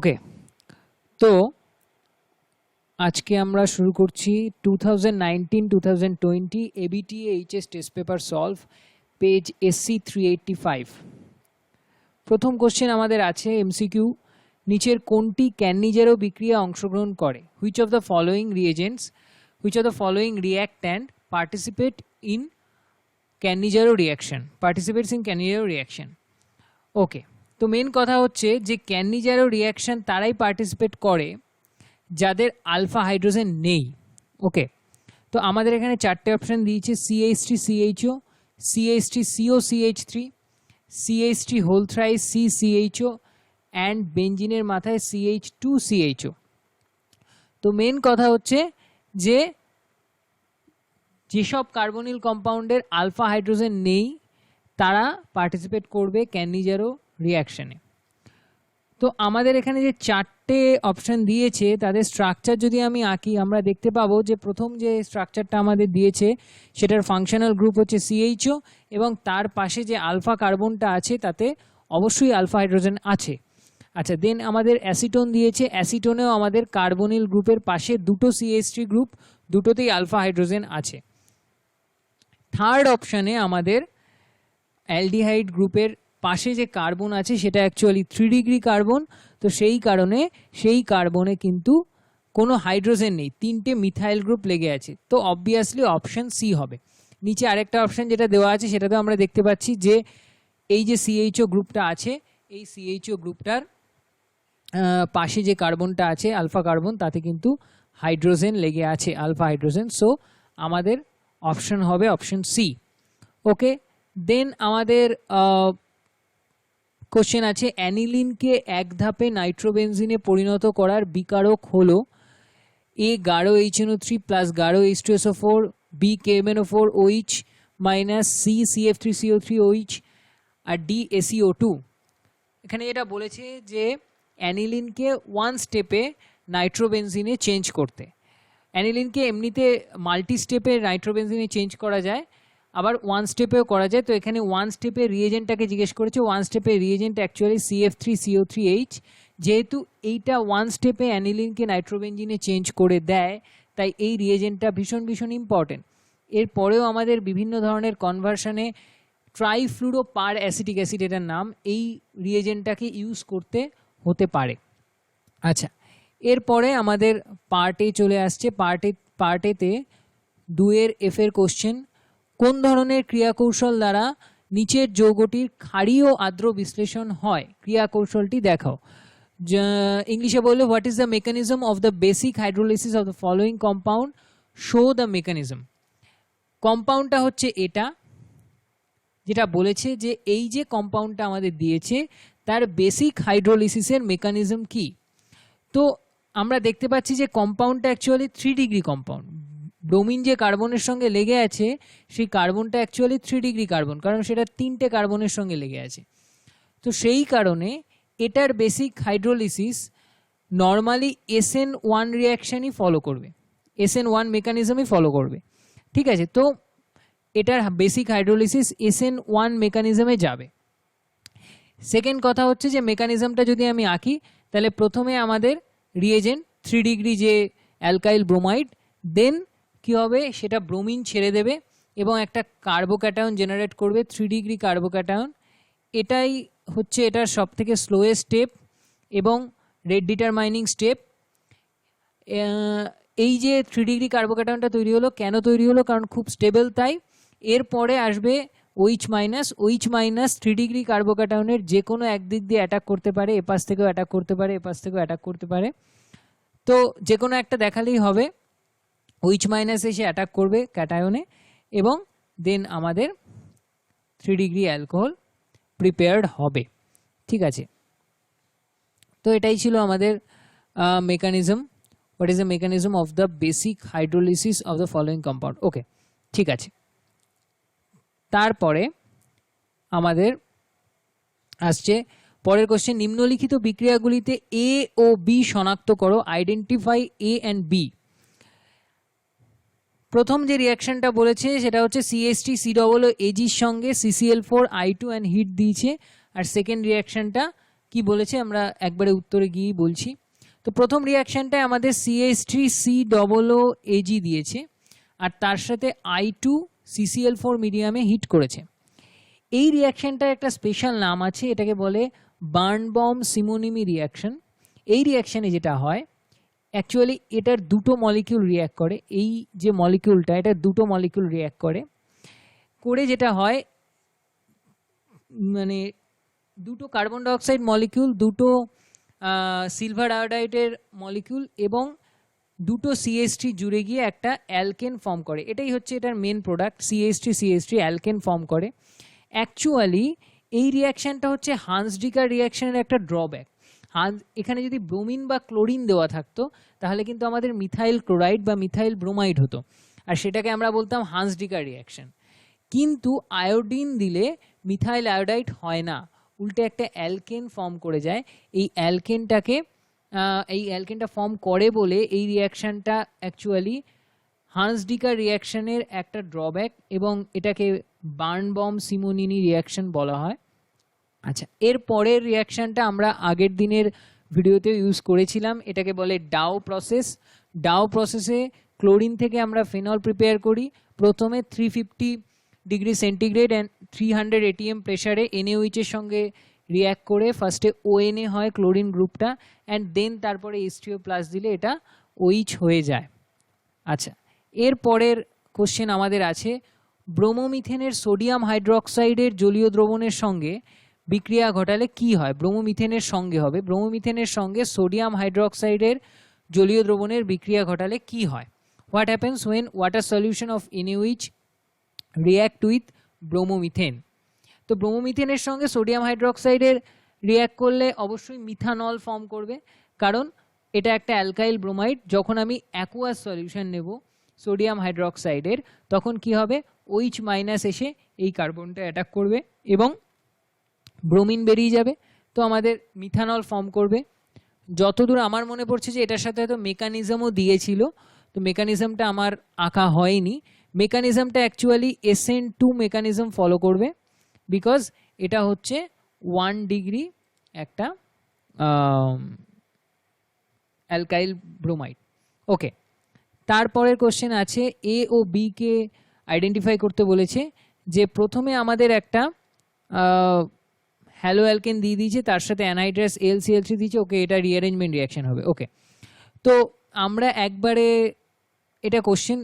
ওকে, তো আজকে আমরা শুরু করছি 2019-2020 ABTA HS test paper solve page SC 385। প্রথম কোশ্চেন আমাদের আছে এমসিকিউ, নিচের কোনটি ক্যান্নিজারো বিক্রিয়া অংশগ্রহণ করে? Which of the following reagents, which of the following reactant participate in Cannizzaro reaction, participates in Cannizzaro reaction. Okay, তো মেন কথা হচ্ছে যে ক্যান্নিজারো রিঅ্যাকশন তারাই পার্টিসিপেট করে যাদের আলফা হাইড্রোজেন নেই। ওকে, তো আমাদের এখানে চারটে অপশন দিয়েছে, CH3CHO, CH3COCH3, CH3 whole thrice CCHO and বেঞ্জিনের মাথায় CH2CHO। তো মেন কথা হচ্ছে যে যেসব কার্বনিল কম্পাউন্ডের আলফা হাইড্রোজেন নেই তারা পার্টিসিপেট করবে ক্যান্নিজারো রিঅ্যাকশনে। তো আমাদের এখানে যে চারটে অপশন দিয়েছে তাদের স্ট্রাকচার যদি আমি আঁকি, আমরা দেখতে পাবো যে প্রথম যে স্ট্রাকচারটা আমাদের দিয়েছে সেটার ফাংশনাল গ্রুপ হচ্ছে CHO এবং তার পাশে যে আলফা কার্বনটা আছে তাতে অবশ্যই আলফা হাইড্রোজেন আছে। আচ্ছা, দেন আমাদের অ্যাসিটোন দিয়েছে, অ্যাসিটোনেও আমাদের কার্বনিল গ্রুপের পাশে দুটো CH3 গ্রুপ, দুটোতেই আলফা হাইড্রোজেন আছে। থার্ড অপশানে আমাদের অ্যালডিহাইড গ্রুপের পাশে যে কার্বন আছে সেটা অ্যাকচুয়ালি 3 ডিগ্রি কার্বন, তো সেই কারণে সেই কার্বনে কিন্তু কোনো হাইড্রোজেন নেই, তিনটে মিথাইল গ্রুপ লেগে আছে, তো অবভিয়াসলি অপশন সি হবে। নিচে আরেকটা অপশন যেটা দেওয়া আছে সেটাতেও আমরা দেখতে পাচ্ছি যে এই যে CHO গ্রুপটা আছে, এই CHO গ্রুপটার পাশে যে কার্বনটা আছে আলফা কার্বন তাতে কিন্তু হাইড্রোজেন লেগে আছে, আলফা হাইড্রোজেন। সো আমাদের অপশন হবে অপশন সি। ওকে, দেন আমাদের কোশ্চেন আছে অ্যানিলিনকে এক ধাপে নাইট্রোবেনজিনে পরিণত করার বিকারক হলো A গাঢ় HNO3 প্লাস গাঢ় H2SO4, B KMNO4 OH minus C CF3CO3 OH আর D ACO2। এখানে যেটা বলেছে যে অ্যানিলিনকে ওয়ান স্টেপে নাইট্রোবেনজিনে চেঞ্জ করতে। অ্যানিলিনকে এমনিতে মাল্টি স্টেপে নাইট্রোবেনজিনে চেঞ্জ করা যায়, আবার ওয়ান স্টেপেও করা যায়। তো এখানে ওয়ান স্টেপের রিয়েজেন্টটাকে জিজ্ঞেস করেছে, ওয়ান স্টেপের রিয়েজেন্ট অ্যাকচুয়ালি CF3CO3H। যেহেতু এইটা ওয়ান স্টেপে অ্যানিলিনকে নাইট্রোবেনজিনে চেঞ্জ করে দেয় তাই এই রিয়েজেন্টটা ভীষণ ভীষণ ইম্পর্টেন্ট। এরপরেও আমাদের বিভিন্ন ধরনের কনভার্সনে ট্রাইফ্লুরো পার অ্যাসিটিক অ্যাসিড এটার নাম, এই রিয়েজেন্টটাকে ইউজ করতে হতে পারে। আচ্ছা, এরপরে আমাদের পার্টে চলে আসছে, পার্টেতে 2-এর F-এর কোশ্চেন, কোন ধরনের ক্রিয়াকৌশল দ্বারা নিচের যৌগটির ক্ষারীয় আর্দ্র বিশ্লেষণ হয়? ক্রিয়াকৌশলটি দেখাও। ইংলিশে বললে what is the mechanism of the basic hydrolysis of the following compound, show the mechanism. কম্পাউন্ডটা হচ্ছে এটা, যেটা বলেছে যে এই যে কম্পাউন্ডটা আমাদের দিয়েছে তার বেসিক হাইড্রোলাইসিসের মেকানিজম কি। তো আমরা দেখতে পাচ্ছি যে কম্পাউন্ডটা অ্যাকচুয়ালি 3 ডিগ্রি কম্পাউন্ড। ব্রোমিন যে কার্বনের সঙ্গে লেগে আছে সেই কার্বনটা অ্যাকচুয়ালি 3 ডিগ্রি কার্বন, কারণ সেটা 3টে কার্বনের সঙ্গে লেগে আছে। তো সেই কারণে এটার বেসিক হাইড্রোলিসিস নর্মালি SN1 রিয়াকশানই ফলো করবে, SN1 মেকানিজমই ফলো করবে। ঠিক আছে, তো এটার বেসিক হাইড্রোলিসিস SN1 মেকানিজমে যাবে। সেকেন্ড কথা হচ্ছে যে মেকানিজমটা যদি আমি আঁকি তাহলে প্রথমে আমাদের রিয়েজেন্ট 3 ডিগ্রি যে অ্যালকাইল ব্রোমাইড, দেন কি হবে সেটা ব্রোমিন ছেড়ে দেবে এবং একটা কার্বোক্যাটায়ন জেনারেট করবে, 3 ডিগ্রি কার্বোক্যাটায়ন। এটাই হচ্ছে এটার সব থেকে স্লোয়েস্ট স্টেপ এবং রেট ডিটারমাইনিং স্টেপ। এই যে 3 ডিগ্রি কার্বোক্যাটায়নটা তৈরি হলো, কেন তৈরি হলো? কারণ খুব স্টেবল তাই। এরপরে আসবে OH minus, OH minus 3 degree কার্বোক্যাটায়নের যে কোনো একদিক দিয়ে অ্যাটাক করতে পারে, এপাশ থেকেও অ্যাটাক করতে পারে, এপাশ থেকেও অ্যাটাক করতে পারে। তো যে কোনো একটা দেখালেই হবে, OH মাইনাস এসে অ্যাটাক করবে ক্যাটায়নে এবং দেন আমাদের 3 ডিগ্রি অ্যালকোহল প্রিপেয়ার্ড হবে। ঠিক আছে, তো এটাই ছিল আমাদের mechanism. What is the mechanism of the basic hydrolysis of the following compound. Okay, ঠিক আছে। তারপরে আমাদের আসছে পরের কোশ্চেন, নিম্নলিখিত বিক্রিয়াগুলিতে A ও B শনাক্ত করো, আইডেন্টিফাই A অ্যান্ড B। প্রথম যে রিয়াকশনটা বলেছে সেটা হচ্ছে CH3COOAg's সঙ্গে CCl4 I2 অ্যান্ড হিট দিয়েছে, আর সেকেন্ড রিয়াকশনটা কি বলেছে আমরা একবারে উত্তরে গিয়েই বলছি। তো প্রথম রিয়াকশনটায় আমাদের CH3COOAG দিয়েছে আর তার সাথে I2CCl4 মিডিয়ামে হিট করেছে। এই রিয়াকশনটার একটা স্পেশাল নাম আছে, এটাকে বলে বার্নবম সিমোনিমি রিয়াকশন। এই রিয়াকশনে যেটা হয় অ্যাকচুয়ালি এটার দুটো মলিকিউল রিয়াক্ট করে, এই যে মলিকিউলটা এটা দুটো মলিকিউল রিয়াক্ট করে যেটা হয় মানে দুটো কার্বন ডাইঅক্সাইড মলিকিউল, দুটো সিলভার আয়োডাইডের মলিকিউল এবং দুটো CH3 জুড়ে গিয়ে একটা অ্যালকেন ফর্ম করে। এটাই হচ্ছে এটার main product, CH3 alkane form করে। অ্যাকচুয়ালি এই রিয়াকশানটা হচ্ছে হান্স-ডিকার রিয়াকশনের একটা ড্রব্যাক। এখানে যদি ব্রোমিন বা ক্লোরিন দেওয়া থাকতো তাহলে কিন্তু আমাদের মিথাইল ক্লোরাইড বা মিথাইল ব্রোমাইড হতো, আর সেটাকে আমরা বলতাম হান্স-ডিকার রিয়াকশন। কিন্তু আয়োডিন দিলে মিথাইল আয়োডাইড হয় না, উল্টে একটা অ্যালকেন ফর্ম করে যায়। এই অ্যালকেনটা ফর্ম করে বলে এই রিয়াকশানটা অ্যাকচুয়ালি হান্স-ডিকার রিয়াকশনের একটা ড্রব্যাক এবং এটাকে বার্নবম সিমোনিমি রিয়াকশন বলা হয়। আচ্ছা, এর পরের রিয়াকশানটা আমরা আগের দিনের ভিডিওতে ইউজ করেছিলাম, এটাকে বলে ডাও প্রসেস। ডাও প্রসেসে ক্লোরিন থেকে আমরা ফেনল প্রিপেয়ার করি। প্রথমে 350 ডিগ্রি সেন্টিগ্রেড অ্যান্ড 300 ATM প্রেশারে NaOH এর সঙ্গে রিয়্যাক্ট করে ফার্স্টে ONA হয় ক্লোরিন গ্রুপটা, অ্যান্ড দেন তারপরে H2O প্লাস দিলে এটা OH হয়ে যায়। আচ্ছা, এর পরের কোশ্চেন আমাদের আছে ব্রোমোমিথেনের সোডিয়াম হাইড্রোক্সাইডের জলীয় দ্রবণের সঙ্গে বিক্রিয়া ঘটালে কি হয়। ব্রোমোমিথেনের সঙ্গে হবে, ব্রোমোমিথেনের সঙ্গে সোডিয়াম হাইড্রোক্সাইডের জলীয় দ্রবণের বিক্রিয়া ঘটালে কি হয়। What happens when water solution of NaOH react with bromomethane. তো ব্রোমোমিথেনের সঙ্গে সোডিয়াম হাইড্রোক্সাইডের রিয়্যাক্ট করলে অবশ্যই মিথানল ফর্ম করবে, কারণ এটা একটা অ্যালকাইল ব্রোমাইড। যখন আমি অ্যাকুয়াস সলিউশন নেব সোডিয়াম হাইড্রোক্সাইডের তখন কি হবে, OH মাইনাস এসে এই কার্বনটা অ্যাটাক করবে এবং ব্রোমিন বেরিয়ে যাবে, তো আমাদের মিথানল ফর্ম করবে। যতদূর আমার মনে পড়ছে যে এটার সাথে হয়তো মেকানিজমও দিয়েছিল, তো মেকানিজমটা আমার আঁকা হয়নি। মেকানিজমটা অ্যাকচুয়ালি SN2 মেকানিজম ফলো করবে, বিকজ এটা হচ্ছে 1 ডিগ্রি একটা অ্যালকাইল ব্রোমাইড। ওকে, তারপরের কোশ্চেন আছে A ও B কে আইডেন্টিফাই করতে বলেছে, যে প্রথমে আমাদের একটা হ্যালো অ্যালকেন দিয়ে দিয়েছে, তার সাথে অ্যানহাইড্রাস AlCl3 দিয়েছে। ওকে, এটা রিঅ্যারেঞ্জমেন্ট রিয়াকশন হবে। ওকে, তো আমরা একবারে এটা কোশ্চেন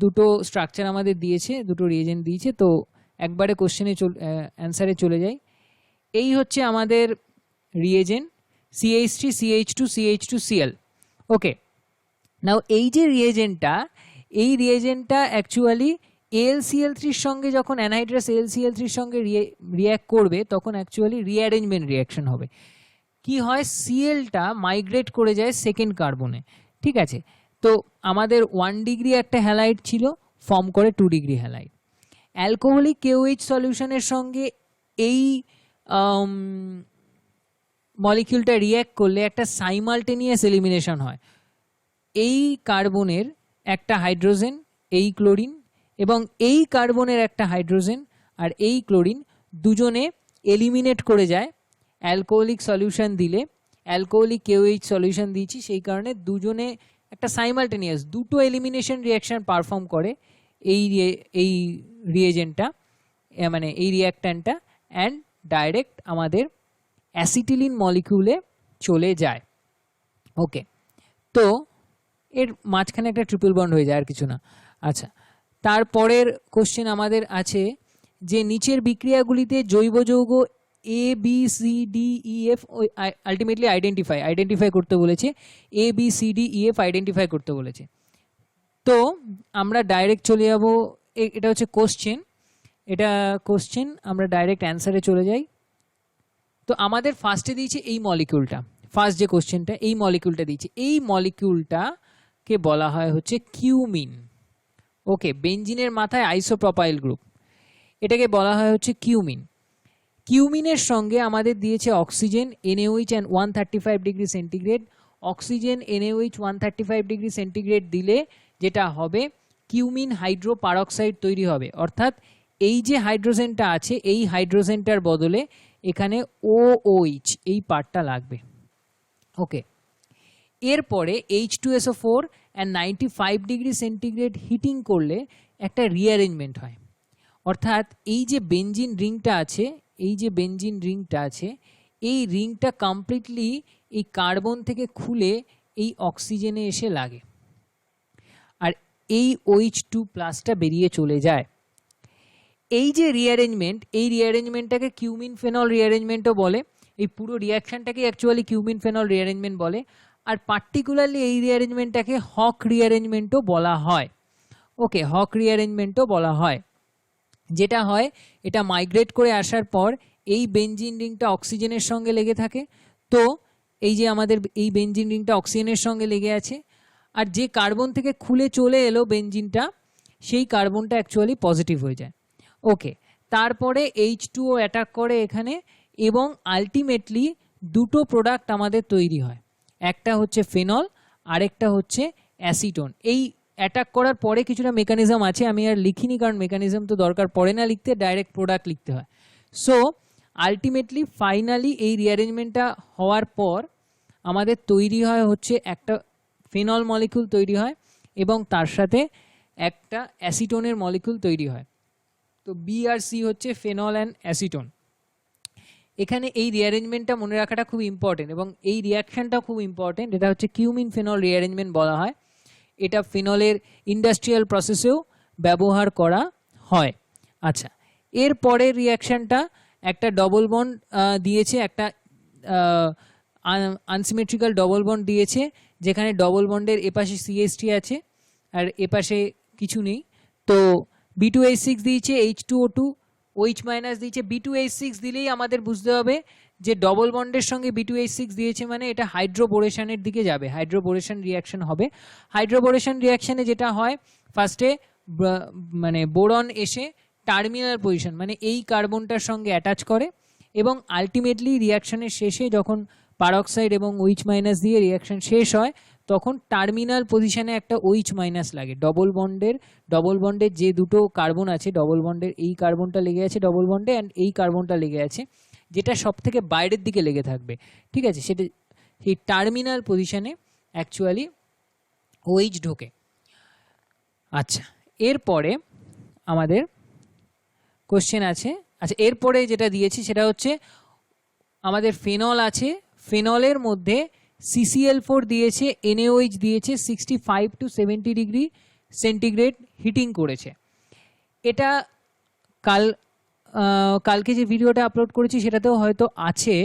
দুটো স্ট্রাকচার আমাদের দিয়েছে, দুটো রিয়েজেন্ট দিয়েছে, তো একবারে কোশ্চেনে অ্যান্সারে চলে যাই। এই হচ্ছে আমাদের রিয়েজেন্ট CH3 CH2 CH2Cl। ওকে, নাও এই যে রিয়েজেন্টটা অ্যাকচুয়ালি AlCl3 সঙ্গে যখন অ্যানহাইড্রাস AlCl3 সঙ্গে রিয়্যাক্ট করবে তখন অ্যাকচুয়ালি রিঅ্যারেঞ্জমেন্ট রিয়াকশন হবে। কি হয়, Clটা মাইগ্রেট করে যায় সেকেন্ড কার্বনে। ঠিক আছে, তো আমাদের 1 ডিগ্রি একটা হ্যালাইড ছিল, ফর্ম করে 2 ডিগ্রি হ্যালাইড। অ্যালকোহলিক KOH সলিউশনের সঙ্গে এই মলিকিউলটা রিয়্যাক্ট করলে একটা সাইমালটেনিয়াস এলিমিনেশন হয়। এই কার্বনের একটা হাইড্রোজেন, এই ক্লোরিন, এবং এই কার্বনের একটা হাইড্রোজেন আর এই ক্লোরিন দুজনে এলিমিনেট করে যায় অ্যালকোহলিক সলিউশন দিলে। অ্যালকোহলিক KOH সলিউশন দিয়েছি সেই কারণে দুজনে একটা সাইমালটেনিয়াস দুটো এলিমিনেশন রিয়াকশন পারফর্ম করে এই রিয়েজেন্টটা, মানে এই রিয়াক্ট্যান্টটা, অ্যান্ড ডাইরেক্ট আমাদের অ্যাসিটিলিন মলিকিউলে চলে যায়। ওকে, তো এর মাঝখানে একটা ট্রিপল বন্ড হয়ে যায়, আর কিছু না। আচ্ছা, তারপরের কোশ্চেন আমাদের আছে যে নিচের বিক্রিয়াগুলিতে জৈব যৌগ ABCDEF আলটিমেটলি আইডেন্টিফাই করতে বলেছে, ABCDEF আইডেন্টিফাই করতে বলেছে। তো আমরা ডাইরেক্ট চলে যাব, এটা হচ্ছে কোশ্চেন, আমরা ডাইরেক্ট অ্যান্সারে চলে যাই। তো আমাদের ফার্স্টে দিয়েছে এই মলিকিউলটা, ফার্স্ট যে কোশ্চেনটা এই মলিকিউলটা দিয়েছে, এই মলিকিউলটাকে বলা হয় হচ্ছে কিউমিন। ওকে, বেঞ্জিনের মাথায় আইসোপ্রোপাইল গ্রুপ, এটাকে বলা হয় হচ্ছে কিউমিন। কিউমিনের সঙ্গে আমাদের দিয়েছে oxygen NaOH and 135 degree centigrade. Oxygen NaOH 135 degree centigrade দিলে যেটা হবে, কিউমিন হাইড্রো পারক্সাইড তৈরি হবে, অর্থাৎ এই যে হাইড্রোজেনটা আছে এই হাইড্রোজেনটার বদলে এখানে OOH এই পার্টটা লাগবে। ওকে, এরপরে H2SO4 and 95 degree centigrade heating করলে একটা রিঅ্যারেঞ্জমেন্ট হয়, অর্থাৎ এই যে বেনজিন রিংটা আছে, এই যে বেনজিন রিংটা আছে, এই রিংটা কমপ্লিটলি এই কার্বন থেকে খুলে এই অক্সিজেনে এসে লাগে আর এই OH2 প্লাসটা বেরিয়ে চলে যায়। এই যে রিঅ্যারেঞ্জমেন্ট, এই রিঅ্যারেঞ্জমেন্টটাকে কিউমিন ফেনল রিঅ্যারেঞ্জমেন্টও বলে। এই পুরো রিঅ্যাকশনটাকে অ্যাকচুয়ালি কিউমিন ফেনল রিঅ্যারেঞ্জমেন্ট বলে, আর পার্টিকুলারলি এই রিঅ্যারেঞ্জমেন্টটাকে হক রিঅ্যারেঞ্জমেন্টও বলা হয়। ওকে, হক রিঅ্যারেঞ্জমেন্টও বলা হয়। যেটা হয়, এটা মাইগ্রেট করে আসার পর এই বেনজিন রিংটা অক্সিজেনের সঙ্গে লেগে থাকে। তো এই যে আমাদের এই বেনজিন রিংটা অক্সিজেনের সঙ্গে লেগে আছে, আর যে কার্বন থেকে খুলে চলে এলো বেনজিনটা, সেই কার্বনটা অ্যাকচুয়ালি পজিটিভ হয়ে যায়। ওকে, তারপরে H2O অ্যাটাক করে এখানে, এবং আলটিমেটলি দুটো প্রোডাক্ট আমাদের তৈরি হয়, একটা হচ্ছে ফেনল, আরেকটা হচ্ছে অ্যাসিটোন। এই অ্যাটাক করার পরে কিছুটা মেকানিজম আছে, আমি আর লিখিনি কারণ মেকানিজম তো দরকার পড়ে না লিখতে, ডাইরেক্ট প্রোডাক্ট লিখতে হয়। সো আলটিমেটলি ফাইনালি এই রিঅ্যারেঞ্জমেন্টটা হওয়ার পর আমাদের তৈরি হয় হচ্ছে একটা ফেনল মলিকিউল তৈরি হয়, এবং তার সাথে একটা অ্যাসিটোনের মলিকিউল তৈরি হয়। তো বি আর সি হচ্ছে ফেনল অ্যান্ড অ্যাসিটোন। এখানে এই রিঅ্যারেঞ্জমেন্টটা মনে রাখাটা খুব ইম্পর্টেন্ট, এবং এই রিঅ্যাকশনটাও খুব ইম্পর্টেন্ট। এটা হচ্ছে কিউমিন ফেনল রিঅ্যারেঞ্জমেন্ট বলা হয়। এটা ফেনলের ইন্ডাস্ট্রিয়াল প্রসেসেও ব্যবহার করা হয়। আচ্ছা, এর পরের রিঅ্যাকশনটা একটা ডবল বন্ড দিয়েছে, একটা আনসিমেট্রিক্যাল ডবল বন্ড দিয়েছে, যেখানে ডবল বন্ডের এপাশে CH3 আছে আর এপাশে কিছু নেই। তো B2H6 দিয়েছে, H2O2 OH- দিয়েছে। B2H6 দিলেই আমাদের বুঝতে হবে যে ডবল বন্ডের সঙ্গে B2H6 দিয়েছে মানে এটা হাইড্রোবোরেশনের দিকে যাবে, হাইড্রোবোরেশন রিঅ্যাকশন হবে। হাইড্রোবোরেশন রিঅ্যাকশনে যেটা হয়, ফার্স্টে মানে বোরন এসে টার্মিনাল পজিশন মানে এই কার্বনটার সঙ্গে অ্যাটাচ করে, এবং আলটিমেটলি রিঅ্যাকশনের শেষে যখন পারক্সাইড এবং OH- দিয়ে রিঅ্যাকশন শেষ হয়, তখন টার্মিনাল পজিশনে একটা OH- লাগে। ডবল বন্ডের যে দুটো কার্বন আছে, ডবল বন্ডের এই কার্বনটা লেগে আছে ডবল বন্ডে, অ্যান্ড এই কার্বনটা লেগে আছে, যেটা সব থেকে বাইরের দিকে লেগে থাকবে, ঠিক আছে, সেটা সেই টার্মিনাল পজিশনে অ্যাকচুয়ালি OH ঢোকে। আচ্ছা, এরপরে আমাদের কোশ্চেন আছে। আচ্ছা, এরপরে যেটা দিয়েছি সেটা হচ্ছে আমাদের ফেনল আছে, ফেনলের মধ্যে CCl4 দিয়েছে, NaOH দিয়েছে, 65 to 70 ডিগ্রি সেন্টিগ্রেড হিটিং করেছে। এটা কালকে যে ভিডিওটা আপলোড করেছি সেটাতেও হয়তো আছে।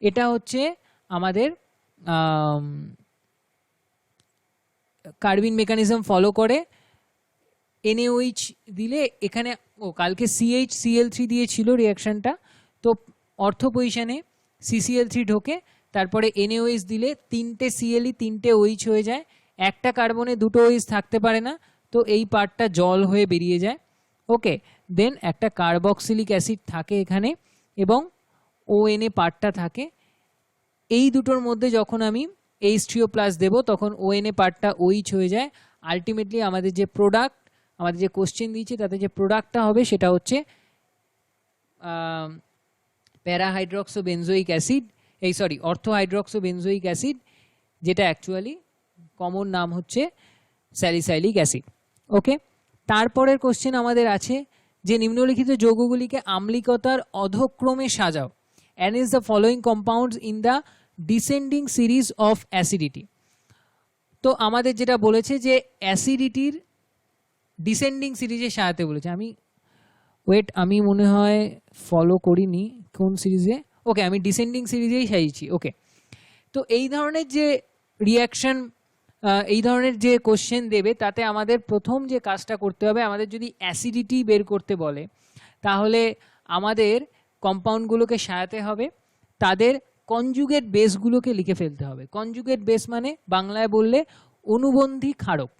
এটা হচ্ছে আমাদের কার্বিন মেকানিজম ফলো করে। NaOH দিলে এখানে কালকে CH-Cl3 দিয়েছিল রিঅ্যাকশনটা, তো অর্থ পজিশনে CCl3 ঢোকে, তারপরে NaOH দিলে তিনটে Cl তিনটে OH হয়ে যায়, একটা কার্বনে দুটো OH থাকতে পারে না, তো এই পার্টটা জল হয়ে বেরিয়ে যায়। ওকে, দেন একটা কার্বক্সিলিক অ্যাসিড থাকে এখানে, এবং ONA পার্টটা থাকে। এই দুটোর মধ্যে যখন আমি H3O+ দেবো, তখন ONA পার্টটা OH হয়ে যায়। আলটিমেটলি আমাদের যে প্রোডাক্ট, আমাদের যে কোশ্চেন দিয়েছে তাতে যে প্রোডাক্টটা হবে সেটা হচ্ছে প্যারাহাইড্রক্সোবেনজোইক অ্যাসিড, অর্থোহাইড্রক্সোবেনজোইক অ্যাসিড, যেটা অ্যাকচুয়ালি কমন নাম হচ্ছে স্যালিসাইলিক অ্যাসিড। ওকে, তারপরের কোশ্চেন আমাদের আছে যে নিম্নলিখিত যৌগগুলিকে আম্লিকতার অধক্রমে সাজাও, arrange the following compounds in the descending series of acidity. তো আমাদের যেটা বলেছে যে অ্যাসিডিটির ডিসেন্ডিং সিরিজে সাজাতে বলেছে। আমি মনে হয় ফলো করিনি কোন সিরিজে। ওকে, আমি ডিসেন্ডিং সিরিজেই সাজিয়েছি। ওকে, তো এই ধরনের যে রিঅ্যাকশন, এই ধরনের যে কোশ্চেন দেবে, তাতে আমাদের প্রথম যে কাজটা করতে হবে, আমাদের যদি অ্যাসিডিটি বের করতে বলে তাহলে আমাদের কম্পাউন্ডগুলোকে সাজাতে হবে, তাদের কনজুগেট বেসগুলোকে লিখে ফেলতে হবে। কনজুগেট বেস মানে বাংলায় বললে অনুবন্ধী ক্ষারক।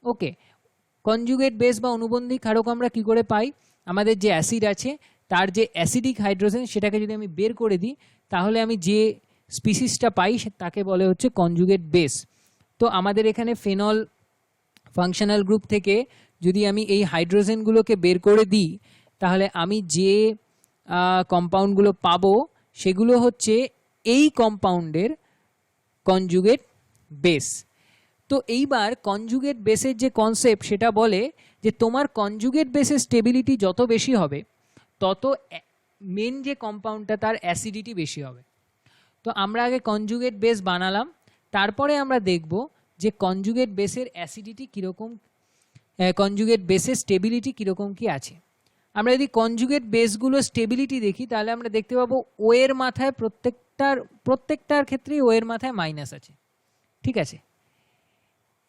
ওকে, কনজুগেট বেস বা অনুবন্ধী ক্ষারক আমরা কি করে পাই? আমাদের যে অ্যাসিড আছে তার যে অ্যাসিডিক হাইড্রোজেন সেটাকে যদি আমি বের করে দিই, তাহলে আমি যে স্পিসিসটা পাই তাকে বলে হচ্ছে কনজুগেট বেস। তো আমাদের এখানে ফেনল ফাংশনাল গ্রুপ থেকে যদি আমি এই হাইড্রোজেনগুলোকে বের করে দিই, তাহলে আমি যে কম্পাউন্ডগুলো পাবো সেগুলো হচ্ছে এই কম্পাউন্ডের কনজুগেট বেস। তো এইবার কনজুগেট বেসের যে কনসেপ্ট সেটা বলে যে তোমার কনজুগেট বেসের স্টেবিলিটি যত বেশি হবে তত মেন যে কম্পাউন্ডটা তার অ্যাসিডিটি বেশি হবে। তো আমরা আগে কনজুগেট বেস বানালাম, তারপরে আমরা দেখব যে কনজুগেট বেসের অ্যাসিডিটি কীরকম, কনজুগেট বেসের স্টেবিলিটি কীরকম কি আছে। আমরা যদি কনজুগেট বেসগুলো স্টেবিলিটি দেখি তাহলে আমরা দেখতে পাবো ও এর মাথায় প্রত্যেকটার ক্ষেত্রেই ও এর মাথায় মাইনাস আছে, ঠিক আছে।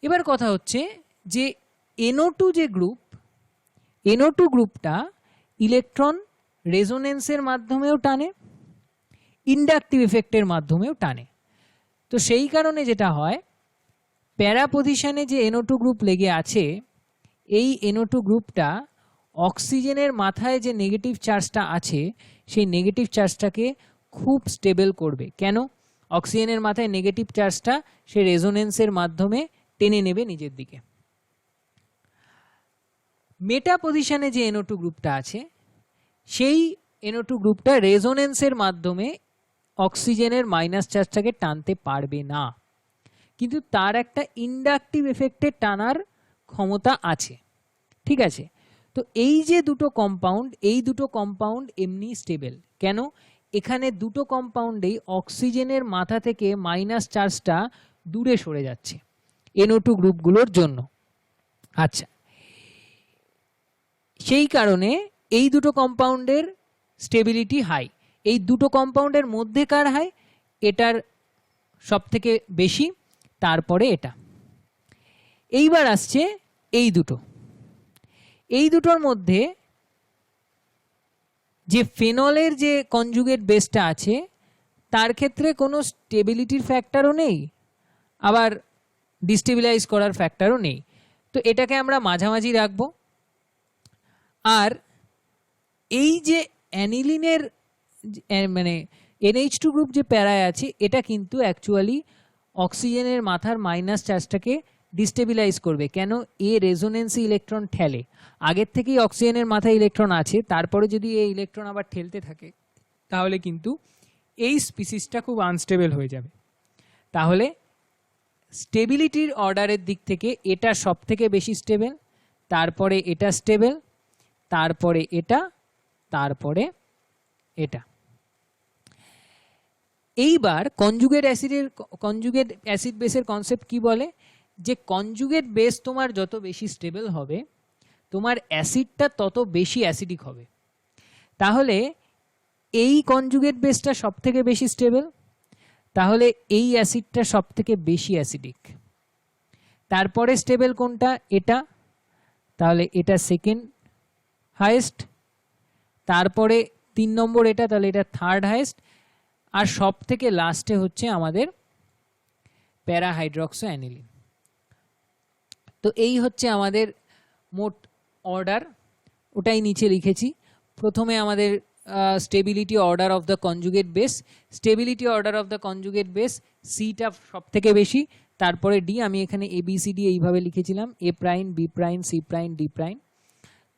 এবার কথা হচ্ছে যে NO2 যে গ্রুপ, NO2 গ্রুপটা ইলেকট্রন রেজোনেন্সের মাধ্যমেও টানে, ইন্ডাকটিভ এফেক্টের মাধ্যমেও টানে। তো সেই কারণে যেটা হয়, প্যারা পজিশনে যে NO2 গ্রুপ লেগে আছে, এই NO2 গ্রুপটা অক্সিজেনের মাথায় যে নেগেটিভ চার্জটা আছে সেই নেগেটিভ চার্জটাকে খুব স্টেবল করবে। কেন? অক্সিজেনের মাথায় নেগেটিভ চার্জটা সে রেজোনেন্সের মাধ্যমে টেনে নেবে নিজের দিকে। মেটা পজিশনে যে NO2 গ্রুপটা আছে সেই NO2 গ্রুপটা রেজোনেন্সের মাধ্যমে অক্সিজেনের মাইনাস চার্জটাকে টানতে পারবে না, কিন্তু তার একটা ইন্ডাকটিভ এফেক্টে টানার ক্ষমতা আছে, ঠিক আছে। তো এই যে দুটো কম্পাউন্ড, এই দুটো কম্পাউন্ড এমনি স্টেবল। কেন? এখানে দুটো কম্পাউন্ডেই অক্সিজেনের মাথা থেকে মাইনাস চার্জটা দূরে সরে যাচ্ছে NO2 গ্রুপগুলোর জন্য। আচ্ছা, সেই কারণে এই দুটো কম্পাউন্ডের স্টেবিলিটি হাই। এই দুটো কম্পাউন্ডের মধ্যে কার হাই? এটার সব থেকে বেশি, তারপরে এটা। এইবার আসছে এই দুটো, এই দুটোর মধ্যে যে ফেনলের যে কনজুগেট বেসটা আছে তার ক্ষেত্রে কোনো স্টেবিলিটির ফ্যাক্টরও নেই, আবার ডিস্টেবিলাইজ করার ফ্যাক্টরও নেই। তো এটাকে আমরা মাঝামাঝি রাখবো। আর এই যে অ্যানিলিনের মানে NH2 গ্রুপ যে প্যারায় আছে, এটা কিন্তু অ্যাকচুয়ালি অক্সিজেনের মাথার মাইনাস চার্জটাকে ডিস্টেবিলাইজ করবে। কেন? এ রেজোনেন্সে ইলেকট্রন ঠেলে, আগের থেকেই অক্সিজেনের মাথায় ইলেকট্রন আছে, তারপরে যদি এই ইলেকট্রন আবার ঠেলতে থাকে তাহলে কিন্তু এই স্পিসিসটা খুব আনস্টেবল হয়ে যাবে। তাহলে স্টেবিলিটির অর্ডারের দিক থেকে এটা সব থেকে বেশি স্টেবল, তারপরে এটা স্টেবল, তারপরে এটা, তারপরে এটা। এইবার কনজুগেট অ্যাসিড বেসের কনসেপ্ট কি বলে? যে কনজুগেট বেস তোমার যত বেশি স্টেবল হবে তোমার অ্যাসিডটা তত বেশি অ্যাসিডিক হবে। তাহলে এই কনজুগেট বেসটা সব থেকে বেশি স্টেবল, তাহলে এই অ্যাসিডটা সব থেকে বেশি অ্যাসিডিক। তারপরে স্টেবল কোনটা? এটা, তাহলে এটা সেকেন্ড হাইয়েস্ট, তারপরে 3 নম্বর এটা, তাহলে এটা থার্ড হাইয়েস্ট, আর সব থেকে লাস্টে হচ্ছে আমাদের প্যারাহাইড্রক্সো অ্যানিলিন। তো এই হচ্ছে আমাদের মোট অর্ডার, ওটাই নিচে লিখেছি। প্রথমে আমাদের stability order of the conjugate base, stability order of the conjugate base সিটা সব থেকে বেশি, তারপরে ডি। আমি এখানে ABCD এইভাবে লিখেছিলাম, A prime, B prime, C prime, D prime.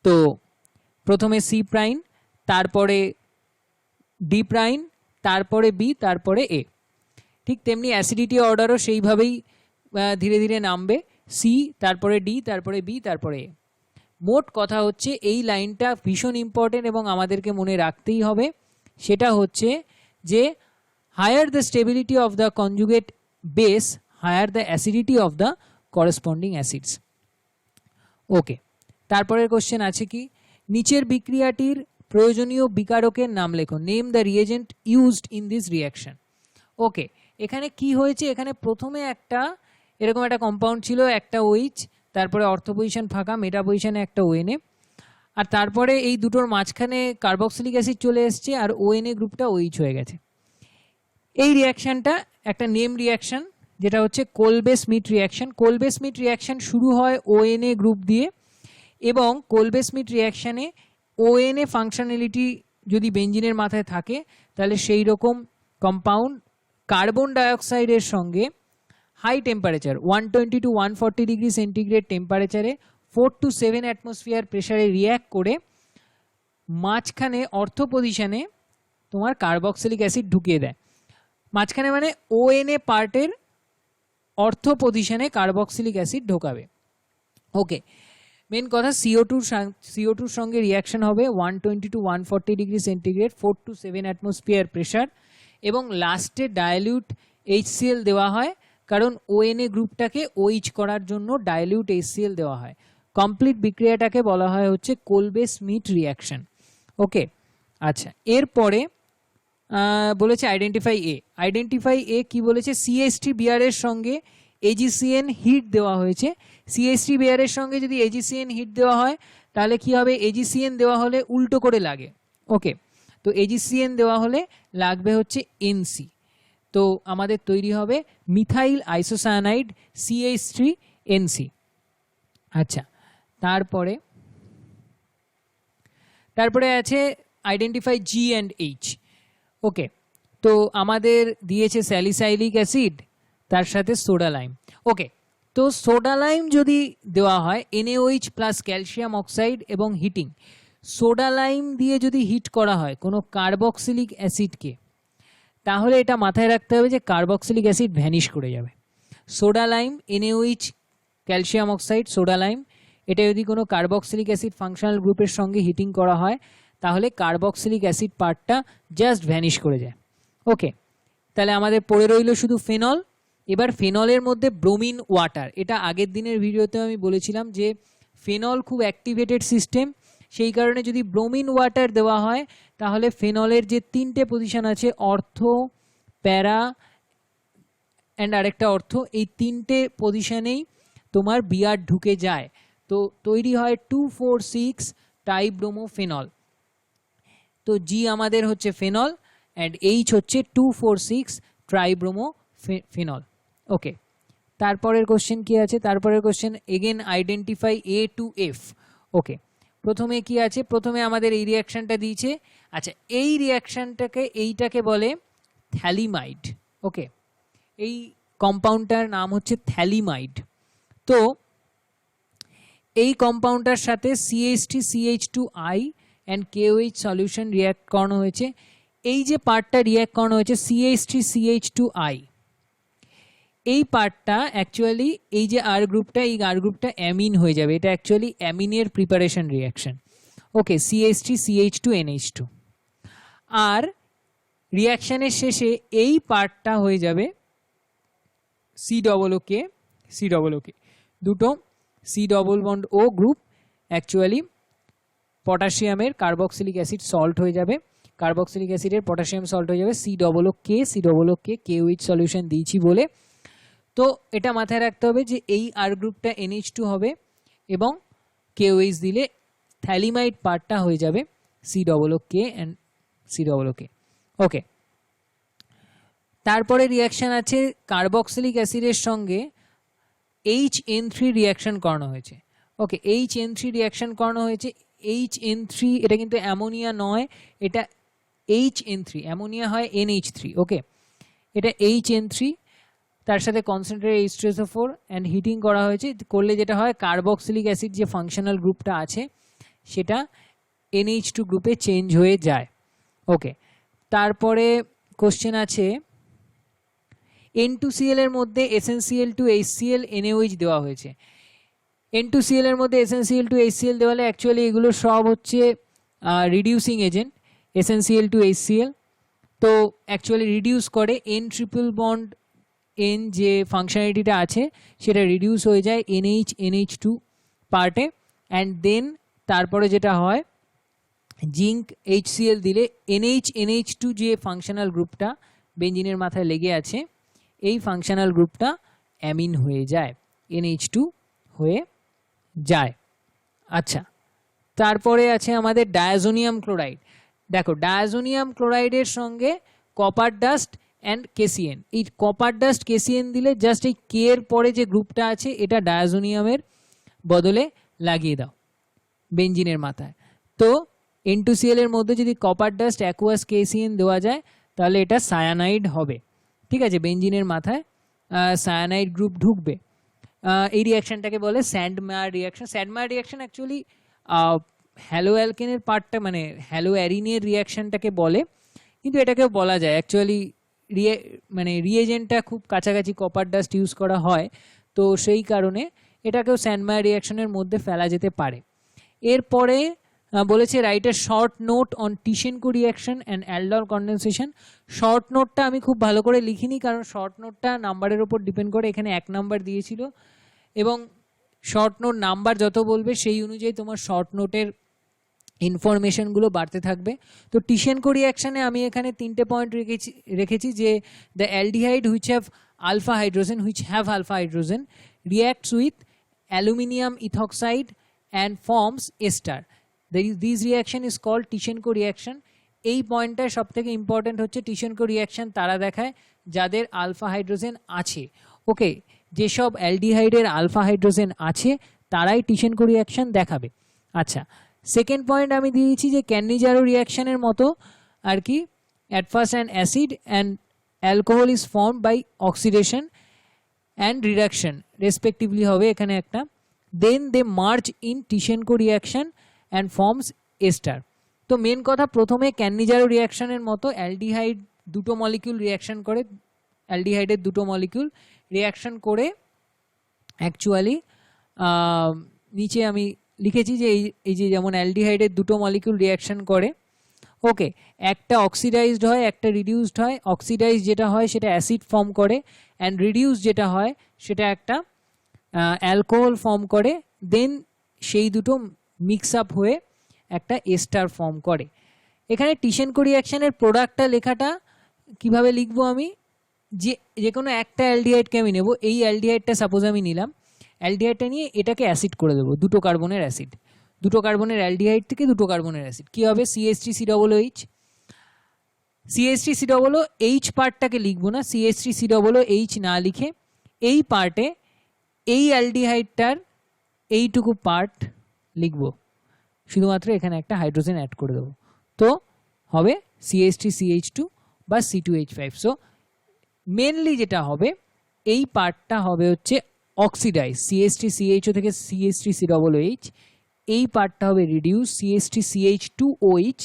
তো প্রথমে C প্রাইম, তারপরে D প্রাইম, তারপরে B, তারপরে A। ঠিক তেমনি অ্যাসিডিটি অর্ডারও সেইভাবেই ধীরে ধীরে নামবে, C, তারপরে D, তারপরে B, তারপরে A। মোট কথা হচ্ছে এই লাইনটা ভীষণ ইম্পর্টেন্ট এবং আমাদেরকে মনে রাখতেই হবে। সেটা হচ্ছে যে higher the stability of the conjugate base, higher the acidity of the corresponding acids. Okay, তারপরের কোশ্চেন আছে কি? নিচের বিক্রিয়াটির প্রয়োজনীয় বিকারকের নাম লেখো। Name the reagent used in this reaction. Okay, এখানে কি হয়েছে? এখানে প্রথমে একটা এরকম একটা কম্পাউন্ড ছিল, একটা OH, তারপরে অর্থ পজিশন ফাঁকা, মেটা পজিশনে একটা ONA, আর তারপরে এই দুটোর মাঝখানে কার্বক্সিলিক অ্যাসিড চলে এসছে আর ONA গ্রুপটা OH হয়ে গেছে। এই রিয়াকশনটা একটা নেম রিয়াকশন, যেটা হচ্ছে কোলবে-স্মিথ রিয়াকশন। কোলবে-স্মিথ রিয়াকশন শুরু হয় ONA গ্রুপ দিয়ে, এবং কোলবে-স্মিথ রিয়াকশানে ONA ফাংশনালিটি যদি বেঞ্জিনের মাথায় থাকে তাহলে সেই রকম কম্পাউন্ড কার্বন ডাইঅক্সাইডের সঙ্গে high temperature 120 to 140 degree centigrade টেম্পারেচারে 4 to 7 অ্যাটমসফিয়ার প্রেসারে রিয়্যাক্ট করে মাঝখানে অর্থ পজিশনে তোমার কার্বক্সিলিক অ্যাসিড ঢুকিয়ে দেয় মাঝখানে, মানে ONA পার্টের অর্থ পজিশনে কার্বক্সিলিক অ্যাসিড ঢোকাবে। ওকে, মেন কথা CO2 সঙ্গে রিয়াকশন হবে 120 to 140 degree centigrade, 4 to 7 atmosphere pressure, এবং লাস্টে ডাইলিউট HCl দেওয়া হয়, কারণ ONA গ্রুপটাকে OH করার জন্য ডাইলিউট HCl দেওয়া হয়। কমপ্লিট বিক্রিয়াটাকে বলা হয় হচ্ছে কোলবে স্মিথ রিয়াকশন। ওকে, আচ্ছা, এরপরে বলেছে আইডেন্টিফাই এ কি বলেছে, CH3 বিয়ারের সঙ্গে AgCN হিট দেওয়া হয়েছে। CH3 বিয়ারের সঙ্গে যদি AgCN হিট দেওয়া হয় তাহলে কি হবে, AgCN দেওয়া হলে উল্টো করে লাগে। ওকে, তো AgCN দেওয়া হলে লাগবে হচ্ছে NC, তো আমাদের তৈরি হবে মিথাইল আইসোসায়ানাইড CH3NC। আচ্ছা, তারপরে আছে আইডেন্টিফাই G and H। ওকে, তো আমাদের দিয়েছে স্যালিসাইলিক অ্যাসিড তার সাথে সোডা লাইম। ওকে, তো সোডা লাইম যদি দেওয়া হয় NaOH প্লাস ক্যালসিয়াম অক্সাইড এবং হিটিং, সোডা লাইম দিয়ে যদি হিট করা হয় কোনো কার্বক্সিলিক অ্যাসিডকে, তাহলে এটা মাথায় রাখতে হবে যে কার্বক্সিলিক অ্যাসিড ভ্যানিশ করে যাবে। Soda lime, NaOH, calcium oxide, soda lime, এটা যদি কোনো কার্বক্সিলিক অ্যাসিড ফাংশনাল গ্রুপের সঙ্গে হিটিং করা হয় তাহলে কার্বক্সিলিক অ্যাসিড পার্টটা জাস্ট ভ্যানিশ করে যায়। ওকে, তাহলে আমাদের পড়ে রইল শুধু ফেনল। এবার ফেনলের মধ্যে ব্রোমিন ওয়াটার, এটা আগের দিনের ভিডিওতেও আমি বলেছিলাম যে ফেনল খুব অ্যাক্টিভেটেড সিস্টেম, সেই কারণে যদি ব্রোমিন ওয়াটার দেওয়া হয় তাহলে ফেনলের যে 3টে পজিশন আছে, অর্থ, প্যারা অ্যান্ড আরেকটা অর্থ, এই 3টে পজিশনেই তোমার বিয়ার ঢুকে যায়, তো তৈরি হয় 2,4,6 টাইব্রোমোফেনল। তো জি আমাদের হচ্ছে ফেনল অ্যান্ড এইচ হচ্ছে 2,4,6 ট্রাইব্রোমোফেনল। ওকে, তারপরের কোশ্চেন কি আছে, তারপরের question again identify A to F। ওকে, প্রথমে কি আছে, প্রথমে আমাদের এই রিয়াকশনটা দিয়েছে। আচ্ছা, এই রিয়াকশনটাকে এইটাকে বলে থ্যালিমাইড। ওকে, এই কম্পাউন্ডটার নাম হচ্ছে থ্যালিমাইড। তো এই কম্পাউন্ডটার সাথে CH3CH2I and KOH solution react করানো হয়েছে। এই যে পার্টটা রিয়াক্ট করানো হয়েছে CH3CH2I, এই পার্টটা অ্যাকচুয়ালি এই যে আর গ্রুপটা, এই আর গ্রুপটা অ্যামিন হয়ে যাবে, এটা অ্যাকচুয়ালি অ্যামিনের প্রিপারেশন রিয়াকশন। ওকে, CH3CH2NH2, আর রিয়াকশনের শেষে এই পার্টটা হয়ে যাবে COOK, দুটো C double bond O group, actually পটাশিয়ামের কার্বক্সিলিক অ্যাসিড সল্ট হয়ে যাবে, কার্বক্সিলিক অ্যাসিডের পটাশিয়াম সল্ট হয়ে যাবে COOK, KOH সলিউশন দিয়েছি বলে। তো এটা মাথায় রাখতে হবে যে এই আর গ্রুপটা NH2 হবে এবং KOH দিলে থ্যালিমাইড পার্টটা হয়ে যাবে COOK অ্যান্ড COOK। ওকে, তারপরে রিয়াকশন আছে কার্বক্সিলিক অ্যাসিডের সঙ্গে HN3 রিয়াকশন করানো হয়েছে। ওকে, HN3 রিয়াকশন করানো হয়েছে। HN3 এটা কিন্তু অ্যামোনিয়া নয়, এটা HN3, অ্যামোনিয়া হয় NH3। ওকে, এটা HN3, তার সাথে কনসেন্ট্রেট H2SO4 অ্যান্ড হিটিং করা হয়েছে, করলে যেটা হয় কার্বক্সিলিক অ্যাসিড যে ফাংশনাল গ্রুপটা আছে সেটা NH2 গ্রুপে চেঞ্জ হয়ে যায়। ওকে, তারপরে কোশ্চেন আছে N2Cl এর মধ্যে SnCl2 HCl NaOH দেওয়া হয়েছে। N2Cl এর মধ্যে SnCl2 HCl দেওয়া হলে অ্যাকচুয়ালি এগুলো সব হচ্ছে রিডিউসিং এজেন্ট। SnCl2 HCl তো অ্যাকচুয়ালি রিডিউস করে N ট্রিপল বন্ড N যে ফাংশনালিটিটা আছে সেটা রিডিউস হয়ে যায় NH2 পার্টে, অ্যান্ড দেন তারপরে যেটা হয় জিঙ্ক HCl দিলে NH2 যে ফাংশনাল গ্রুপটা বেঞ্জিনের মাথায় লেগে আছে এই ফাংশনাল গ্রুপটা অ্যামিন হয়ে যায়, NH2 হয়ে যায়। আচ্ছা, তারপরে আছে আমাদের ডায়াজোনিয়াম ক্লোরাইড। দেখো, ডায়াজোনিয়াম ক্লোরাইডের সঙ্গে কপার ডাস্ট অ্যান্ড KCN, এই কপার ডাস্ট KCN দিলে জাস্ট এই কে এর পরে যে গ্রুপটা আছে এটা ডায়াজোনিয়ামের বদলে লাগিয়ে দাও বেঞ্জিনের মাথায়। তো N2Cl এর মধ্যে যদি কপার ডাস্ট অ্যাকুয়াস KCN দেওয়া যায় তাহলে এটা সায়ানাইড হবে। ঠিক আছে, বেঞ্জিনের মাথায় সায়ানাইড গ্রুপ ঢুকবে। এই রিয়াকশনটাকে বলে স্যান্ডমায়ার রিয়াকশন। স্যান্ডমায়ার রিয়াকশন অ্যাকচুয়ালি হ্যালো অ্যালকেনের পার্টটা, মানে হ্যালো অ্যারিনের রিয়াকশনটাকে বলে, কিন্তু এটাকেও বলা যায় অ্যাকচুয়ালি মানে রিয়েজেন্টটা খুব কাছাকাছি কপার ডাস্ট ইউজ করা হয়, তো সেই কারণে এটাকেও স্যান্ডমায়ার রিয়াকশনের মধ্যে ফেলা যেতে পারে। এরপরে বলেছে write a short note on Tishchenko reaction and aldol condensation. Short নোটটা আমি খুব ভালো করে লিখিনি, কারণ শর্ট নোটটা নাম্বারের ওপর ডিপেন্ড করে। এখানে 1 নাম্বার দিয়েছিল এবং শর্ট নোট নাম্বার যত বলবে সেই অনুযায়ী তোমার শর্ট নোটের ইনফরমেশনগুলো বাড়তে থাকবে। তো টিশেনকো রিয়াকশানে আমি এখানে 3টে পয়েন্ট রেখেছি যে the aldehyde which have alpha hydrogen reacts with aluminium ethoxide and forms ester. This reaction is called Tishchenko reaction. এই পয়েন্টটা সব থেকে ইম্পর্টেন্ট হচ্ছে, টিশেনকো রিয়াকশন তারা দেখায় যাদের আলফা হাইড্রোজেন আছে। ওকে, যেসব অ্যালডিহাইডের আলফা হাইড্রোজেন আছে তারাই টিশেনকো রিয়াকশন দেখাবে। আচ্ছা, সেকেন্ড পয়েন্ট আমি দিয়েছি যে ক্যানিজারো রিয়াকশনের মতো আর কি, at first an acid and alcohol is form by oxidation and reduction respectively হবে এখানে একটা। Then they merge in Tishchenko reaction and forms ester. তো মেন কথা, প্রথমে ক্যানিজারো রিয়াকশনের মতো অ্যালডিহাইড দুটো মলিকিউল রিয়াকশন করে, অ্যালডিহাইডের দুটো মলিকিউল রিয়াকশন করে অ্যাকচুয়ালি নিচে আমি লিখেছি যে এই যে যেমন অ্যালডিহাইডের দুটো মলিকিউল রিয়াকশন করে, ওকে, একটা অক্সিডাইজড হয় একটা রিডিউসড হয়। অক্সিডাইজ যেটা হয় সেটা অ্যাসিড ফর্ম করে, অ্যান্ড রিডিউস যেটা হয় সেটা একটা অ্যালকোহল ফর্ম করে। দেন সেই দুটো মিক্স আপ হয়ে একটা এস্টার ফর্ম করে। এখানে টিশেনকো রিয়াকশনের প্রোডাক্টটা লেখাটা কিভাবে লিখবো আমি, যে কোনো একটা অ্যালডিহাইডকে আমি নেব, এই অ্যালডিহাইডটা সাপোজ আমি নিলাম, অ্যালডিহাইডটা নিয়ে এটাকে অ্যাসিড করে দেবো, দুটো কার্বনের অ্যাসিড, দুটো কার্বনের অ্যালডিহাইড থেকে দুটো কার্বনের অ্যাসিড, কী হবে CH3COOH। CH3COOH পার্টটাকে লিখবো না, CH3COOH না লিখে এই পার্টে এই অ্যালডিহাইডটার এইটুকু পার্ট লিখব, শুধুমাত্র এখানে একটা হাইড্রোজেন অ্যাড করে দেবো, তো হবে CH3CH2 বা C2H5। সো মেনলি যেটা হবে এই পার্টটা হবে হচ্ছে অক্সিডাইজ, CH3CHO থেকে CH3COOH, এই পার্টটা হবে রিডিউস CH3CH2OH।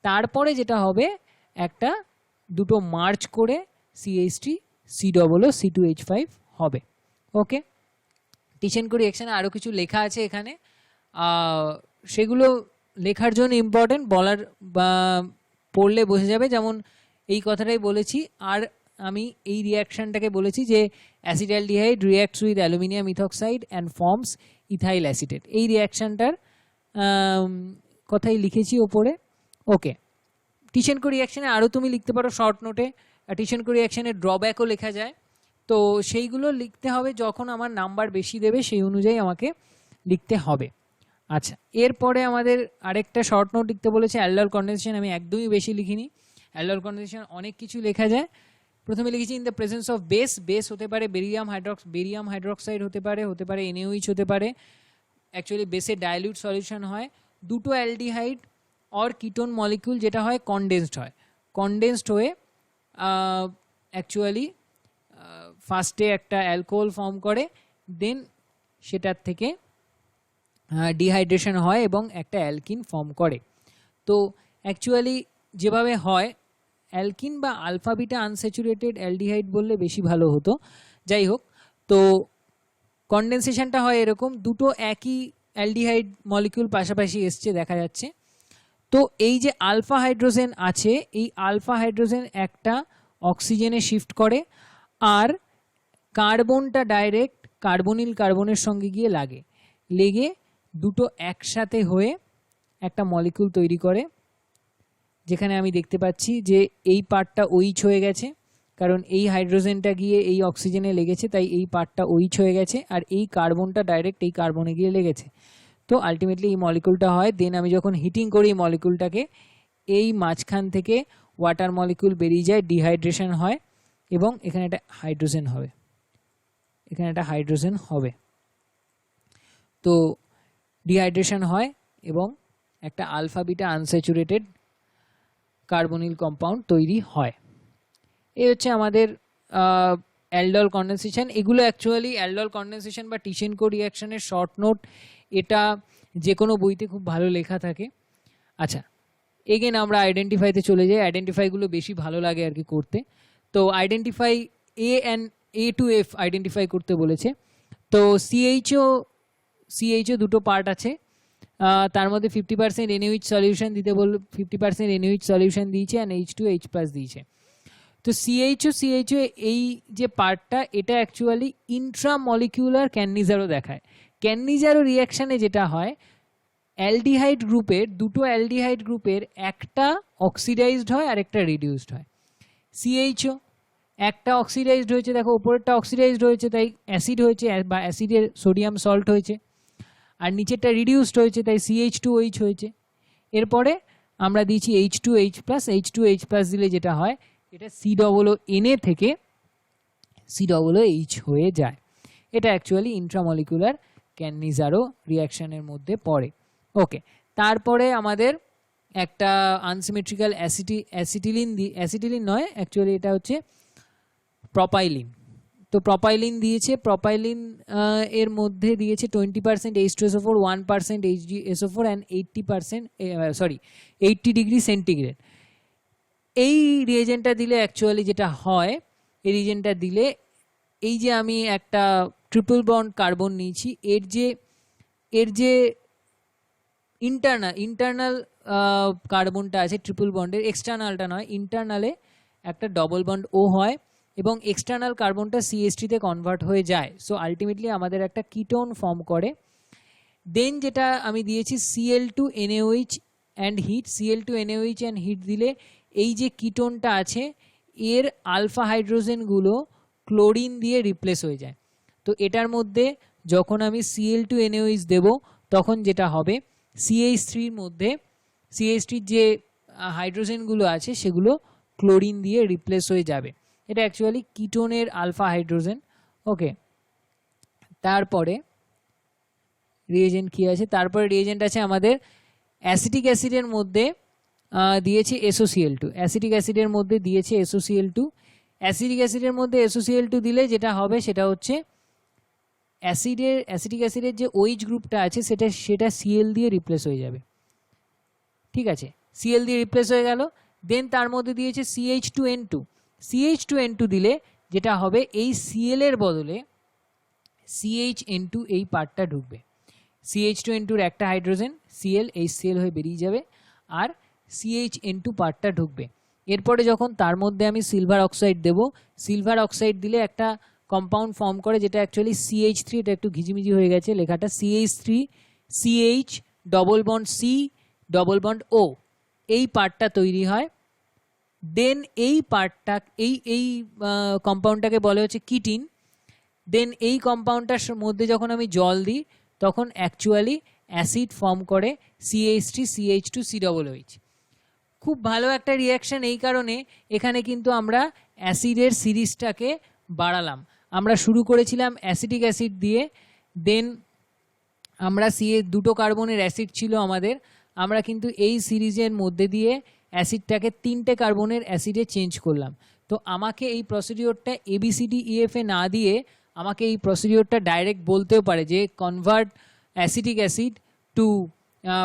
তারপরে যেটা হবে একটা দুটো মার্চ করে CH3COO C2H5 হবে। ওকে, টিশেনকো রিয়াকশানে আরও কিছু লেখা আছে এখানে, সেগুলো লেখার জন্য ইম্পর্টেন্ট, বলার বা পড়লে বোঝা যাবে। যেমন এই কথাটাই বলেছি, আর আমি এই রিয়াকশানটাকে বলেছি যে acetaldehyde reacts with aluminium ethoxide and forms ethyl acetate, এই রিয়াকশানটার কথাই লিখেছি ওপরে। ওকে, টিশেনকো রিয়াকশানে আরও তুমি লিখতে পারো শর্ট নোটে, টিশেনকো রিয়াকশানের ড্রব্যাকও লেখা যায়, তো সেইগুলো লিখতে হবে যখন আমার নাম্বার বেশি দেবে সেই অনুযায়ী আমাকে লিখতে হবে। আচ্ছা, এরপরে আমাদের আরেকটা শর্ট নোট লিখতে বলেছে অ্যালডল কন্ডেনসেশন। আমি একদমই বেশি লিখিনি, অ্যালডল কন্ডেনসেশন অনেক কিছু লেখা যায়। প্রথমে লিখেছি in the presence of base হতে পারে বেরিয়াম হাইড্রক্সাইড হতে পারে NaOH হতে পারে। অ্যাকচুয়ালি বেসে ডাইলিউট সলিউশন হয়, দুটো অ্যালডিহাইড অর কিটোন মলিকিউল যেটা হয় কন্ডেন্সড হয়ে অ্যাকচুয়ালি ফার্স্টে একটা অ্যালকোহল ফর্ম করে, দেন সেটার থেকে ডিহাইড্রেশন হয় এবং একটা অ্যালকিন ফর্ম করে। তো অ্যাকচুয়ালি যেভাবে হয়, অ্যালকিন বা আলফা বিটা আনস্যাচুরেটেড অ্যালডিহাইড বললে বেশি ভালো হতো, যাই হোক। তো কন্ডেনসেশনটা হয় এরকম, দুটো একই অ্যালডিহাইড মলিকিউল পাশাপাশি এসছে দেখা যাচ্ছে। তো এই যে আলফা হাইড্রোজেন আছে, এই আলফা হাইড্রোজেন একটা অক্সিজেনে শিফট করে, আর কার্বনটা ডাইরেক্ট কার্বনিল কার্বনের সঙ্গে গিয়ে লেগে দুটো একসাথে হয়ে একটা মলিকিউল তৈরি করে, যেখানে আমি দেখতে পাচ্ছি যে এই পার্টটা OH হয়ে গেছে, কারণ এই হাইড্রোজেনটা গিয়ে এই অক্সিজেনে লেগেছে, তাই এই পার্টটা OH হয়ে গেছে, আর এই কার্বনটা ডাইরেক্ট এই কার্বনে গিয়ে লেগেছে। তো আলটিমেটলি এই মলিকিউলটা হয়। দেন আমি যখন হিটিং করি মলিকিউলটাকে, এই মাঝখান থেকে ওয়াটার মলিকিউল বেরিয়ে যায়, ডিহাইড্রেশন হয় এবং এখানে একটা হাইড্রোজেন হবে, তো ডিহাইড্রেশন হয় এবং একটা alpha beta unsaturated carbonyl compound তৈরি হয়। এই হচ্ছে আমাদের অ্যালডল কন্ডেনসেশন। এগুলো অ্যাকচুয়ালি অ্যালডল কন্ডেনসেশন বা টিশেনকো রিয়াকশনের শর্ট নোট, এটা যে কোনো বইতে খুব ভালো লেখা থাকে। আচ্ছা, এগেন আমরা আইডেন্টিফাইতে চলে যাই, আইডেন্টিফাইগুলো বেশি ভালো লাগে আর কি করতে। তো আইডেন্টিফাই এ টু এফ আইডেন্টিফাই করতে বলেছে। তো সিএইচও দুটো পার্ট আছে, তার মধ্যে 50% NaOH সলিউশন দিতে বলল, 50% NaOH সলিউশন দিয়েছে অ্যান্ড H2H+ দিয়েছে। তো সিএইচও এই যে পার্টটা এটা অ্যাকচুয়ালি ইন্ট্রামলিকিউলার ক্যান্নিজারও দেখায়। ক্যান্নিজারো রিয়াকশানে যেটা হয়, অ্যালডিহাইড গ্রুপের দুটো অ্যালডিহাইড গ্রুপের একটা অক্সিডাইজড হয় আর একটা রিডিউসড হয়। সিএইচও একটা অক্সিডাইজড হয়েছে, দেখো উপরেরটা অক্সিডাইজড হয়েছে তাই অ্যাসিড হয়েছে বা অ্যাসিডের সোডিয়াম সল্ট হয়েছে, আর নিচেরটা রিডিউসড হয়েছে তাই CH2OH হয়েছে। এরপরে আমরা দিয়েছি H2H+, H2H+ দিলে যেটা হয় এটা COONA থেকে COOH হয়ে যায়। এটা অ্যাকচুয়ালি ইন্ট্রামলিকুলার ক্যান্নিজারো রিয়াকশানের মধ্যে পড়ে। ওকে, তারপরে আমাদের একটা আনসিমেট্রিক্যাল অ্যাসিটিলিন নয় অ্যাকচুয়ালি এটা হচ্ছে প্রপাইলিন। তো প্রপাইলিন দিয়েছে, প্রপাইলিন এর মধ্যে দিয়েছে 20% H2SO4, 1% HgSO4 and 80 degree centigrade. এই রিয়েজেন্টটা দিলে অ্যাকচুয়ালি যেটা হয়, এই রিয়েজেন্টটা দিলে এই যে আমি একটা ট্রিপল বন্ড কার্বন নিয়েছি, এর যে ইন্টারনাল কার্বনটা আছে ট্রিপল বন্ডের, এক্সটার্নালটা নয়, ইন্টারনালে একটা ডবল বন্ড ও হয় এবং এক্সটার্নাল কার্বনটা CH3-তে কনভার্ট হয়ে যায়। সো আলটিমেটলি আমাদের একটা কিটোন ফর্ম করে। দেন যেটা আমি দিয়েছি Cl2NaOH and hit, Cl2NaOH and hit দিলে এই যে কিটোনটা আছে এর আলফা হাইড্রোজেনগুলো ক্লোরিন দিয়ে রিপ্লেস হয়ে যায়। তো এটার মধ্যে যখন আমি Cl2NaOH দেব তখন যেটা হবে CH3-র মধ্যে CH3-র যে হাইড্রোজেনগুলো আছে সেগুলো ক্লোরিন দিয়ে রিপ্লেস হয়ে যাবে। এটা অ্যাকচুয়ালি কিটোনের আলফা হাইড্রোজেন। ওকে, তারপরে রিয়েজেন্ট কি আছে, তারপরে রিয়েজেন্ট আছে আমাদের অ্যাসিটিক অ্যাসিডের মধ্যে দিয়েছে SOCl2, অ্যাসিটিক অ্যাসিডের মধ্যে দিয়েছে SOCl2। অ্যাসিটিক অ্যাসিডের মধ্যে SOCl2 দিলে যেটা হবে সেটা হচ্ছে অ্যাসিটিক অ্যাসিডের যে OH গ্রুপটা আছে সেটা Cl দিয়ে রিপ্লেস হয়ে যাবে। ঠিক আছে, Cl দিয়ে রিপ্লেস হয়ে গেল। দেন তার মধ্যে দিয়েছে CH2N2 দিলে যেটা হবে এই Cl এর বদলে CHN2 এই পার্টটা ঢুকবে। CH2N2-র একটা হাইড্রোজেন Cl, এই Cl হয়ে বেরিয়ে যাবে আর CHN2 পার্টটা ঢুকবে। এরপরে যখন তার মধ্যে আমি সিলভার অক্সাইড দেব, সিলভার অক্সাইড দিলে একটা কম্পাউন্ড ফর্ম করে যেটা অ্যাকচুয়ালি CH3, এটা একটু ঘিজিমিজি হয়ে গেছে লেখাটা, CH3 CH double bond C double bond O, এই পার্টটা তৈরি হয়। দেন এই পার্টটা এই কম্পাউন্ডটাকে বলে হচ্ছে কিটিন। দেন এই কম্পাউন্ডটার মধ্যে যখন আমি জল দিই তখন অ্যাকচুয়ালি অ্যাসিড ফর্ম করে CH3 CH2 COOH। খুব ভালো একটা রিয়াকশান এই কারণে এখানে কিন্তু আমরা অ্যাসিডের সিরিজটাকে বাড়ালাম। আমরা শুরু করেছিলাম অ্যাসিটিক অ্যাসিড দিয়ে, দেন আমরা দুটো কার্বনের অ্যাসিড ছিল আমাদের, আমরা কিন্তু এই সিরিজের মধ্যে দিয়ে অ্যাসিডটাকে 3টে কার্বনের অ্যাসিডে চেঞ্জ করলাম। তো আমাকে এই প্রসিডিওরটা ABCDEF না দিয়ে আমাকে এই প্রসিডিওরটা ডাইরেক্ট বলতেও পারে যে convert acetic acid to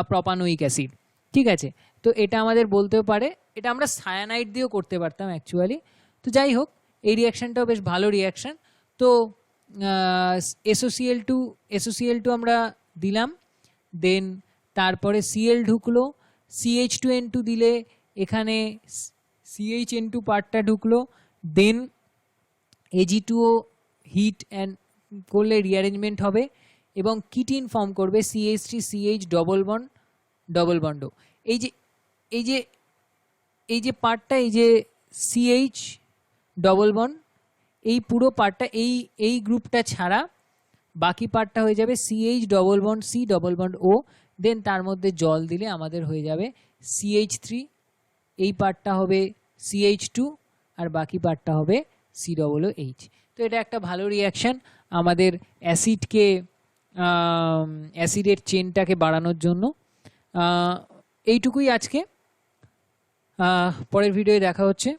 propanoic acid. ঠিক আছে, তো এটা আমাদের বলতেও পারে, এটা আমরা সায়ানাইড দিয়েও করতে পারতাম অ্যাকচুয়ালি। তো যাই হোক, এই রিয়াকশানটাও বেশ ভালো রিয়াকশান। তো SOCl2 আমরা দিলাম, দেন তারপরে Cl ঢুকলো, CH2N2 দিলে এখানে CHN2 পার্টটা ঢুকলো, দেন Ag2O হিট অ্যান্ড করলে রিঅ্যারেঞ্জমেন্ট হবে এবং কিটিন ফর্ম করবে CH3 CH ডবল বন্ড। এই যে পার্টটা, এই যে CH ডবল বন্ড, এই পুরো পার্টটা এই গ্রুপটা ছাড়া বাকি পার্টটা হয়ে যাবে CH double bond C double bond O। দেন তার মধ্যে জল দিলে আমাদের হয়ে যাবে CH3, এই পার্টটা হবে CH2 আর বাকি পার্টটা হবে COOH। তো এটা একটা ভালো রিয়াকশান আমাদের অ্যাসিডের চেনটাকে বাড়ানোর জন্য। এইটুকুই আজকে, পরের ভিডিওয়ে দেখা হচ্ছে।